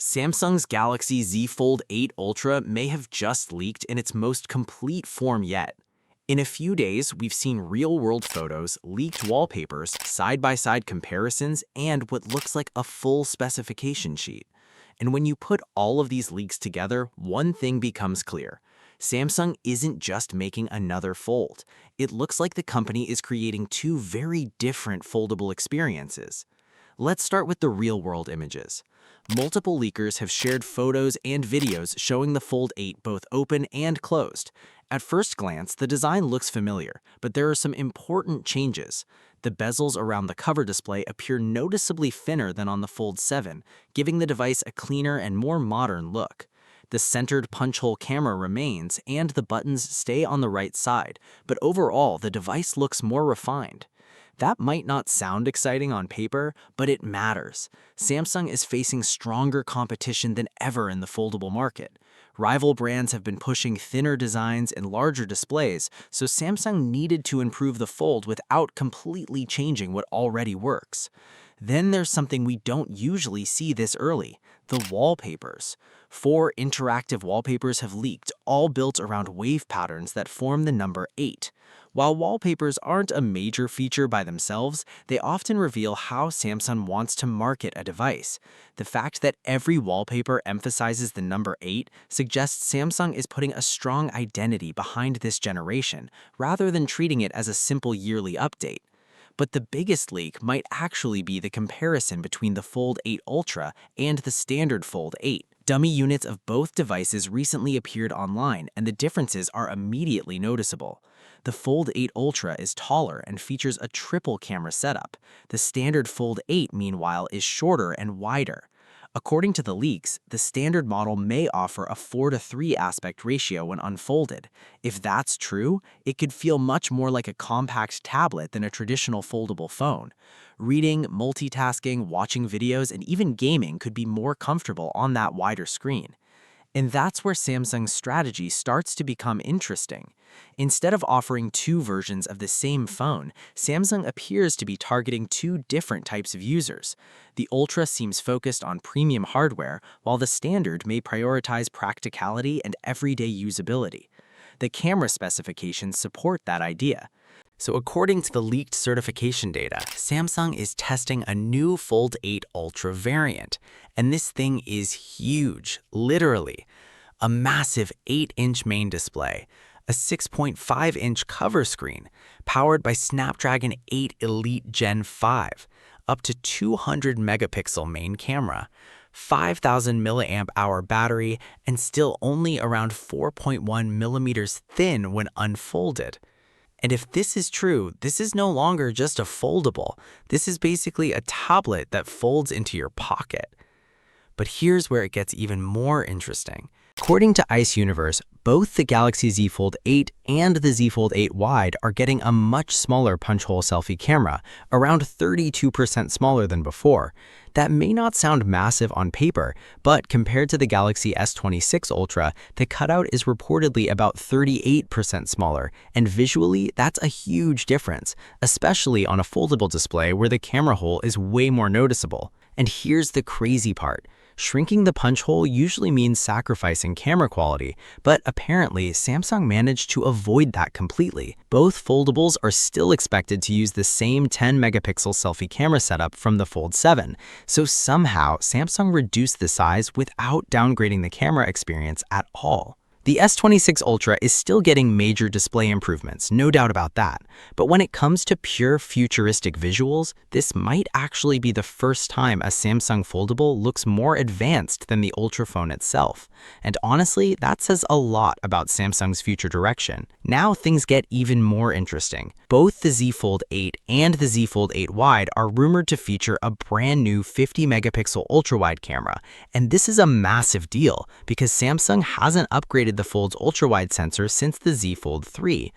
Samsung's Galaxy Z Fold 8 Ultra may have just leaked in its most complete form yet. In a few days, we've seen real-world photos, leaked wallpapers, side-by-side comparisons, and what looks like a full specification sheet. And when you put all of these leaks together, one thing becomes clear. Samsung isn't just making another Fold. It looks like the company is creating two very different foldable experiences. Let's start with the real-world images. Multiple leakers have shared photos and videos showing the Fold 8 both open and closed. At first glance, the design looks familiar, but there are some important changes. The bezels around the cover display appear noticeably thinner than on the Fold 7, giving the device a cleaner and more modern look. The centered punch-hole camera remains, and the buttons stay on the right side, but overall, the device looks more refined. That might not sound exciting on paper, but it matters. Samsung is facing stronger competition than ever in the foldable market. Rival brands have been pushing thinner designs and larger displays, so Samsung needed to improve the Fold without completely changing what already works. Then there's something we don't usually see this early: the wallpapers. 4 interactive wallpapers have leaked, all built around wave patterns that form the number 8. While wallpapers aren't a major feature by themselves, they often reveal how Samsung wants to market a device. The fact that every wallpaper emphasizes the number 8 suggests Samsung is putting a strong identity behind this generation, rather than treating it as a simple yearly update. But the biggest leak might actually be the comparison between the Fold 8 Ultra and the standard Fold 8. Dummy units of both devices recently appeared online, and the differences are immediately noticeable. The Fold 8 Ultra is taller and features a triple camera setup. The standard Fold 8, meanwhile, is shorter and wider. According to the leaks, the standard model may offer a 4:3 aspect ratio when unfolded. If that's true, it could feel much more like a compact tablet than a traditional foldable phone. Reading, multitasking, watching videos, and even gaming could be more comfortable on that wider screen. And that's where Samsung's strategy starts to become interesting. Instead of offering two versions of the same phone, Samsung appears to be targeting two different types of users. The Ultra seems focused on premium hardware, while the standard may prioritize practicality and everyday usability. The camera specifications support that idea. So according to the leaked certification data, Samsung is testing a new Fold 8 Ultra variant. And this thing is huge, literally. A massive 8-inch main display, a 6.5-inch cover screen, powered by Snapdragon 8 Elite Gen 5, up to 200 megapixel main camera, 5,000 milliamp hour battery, and still only around 4.1 millimeters thin when unfolded. And if this is true, this is no longer just a foldable. This is basically a tablet that folds into your pocket. But here's where it gets even more interesting. According to Ice Universe, both the Galaxy Z Fold 8 and the Z Fold 8 Wide are getting a much smaller punch-hole selfie camera, around 32% smaller than before. That may not sound massive on paper, but compared to the Galaxy S26 Ultra, the cutout is reportedly about 38% smaller, and visually, that's a huge difference, especially on a foldable display where the camera hole is way more noticeable. And here's the crazy part. Shrinking the punch hole usually means sacrificing camera quality, but apparently Samsung managed to avoid that completely. Both foldables are still expected to use the same 10-megapixel selfie camera setup from the Fold 7, so somehow Samsung reduced the size without downgrading the camera experience at all. The S26 Ultra is still getting major display improvements, no doubt about that. But when it comes to pure futuristic visuals, this might actually be the first time a Samsung Foldable looks more advanced than the Ultra phone itself. And honestly, that says a lot about Samsung's future direction. Now things get even more interesting. Both the Z Fold 8 and the Z Fold 8 Wide are rumored to feature a brand new 50-megapixel ultra-wide camera. And this is a massive deal because Samsung hasn't upgraded the Fold's ultra-wide sensor since the Z Fold 3.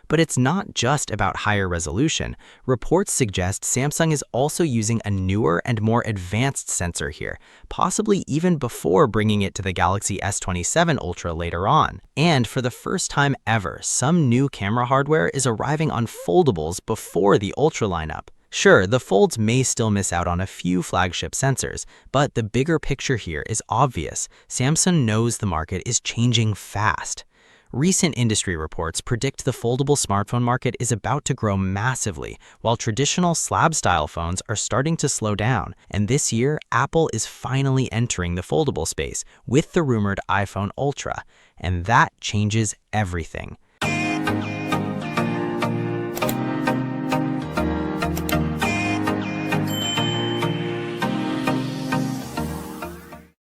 But it's not just about higher resolution. Reports suggest Samsung is also using a newer and more advanced sensor here, possibly even before bringing it to the Galaxy S27 Ultra later on. And for the first time ever, some new camera hardware is arriving on foldables before the Ultra lineup. Sure, the Folds may still miss out on a few flagship sensors, but the bigger picture here is obvious. Samsung knows the market is changing fast. Recent industry reports predict the foldable smartphone market is about to grow massively, while traditional slab-style phones are starting to slow down. And this year, Apple is finally entering the foldable space with the rumored iPhone Ultra. And that changes everything.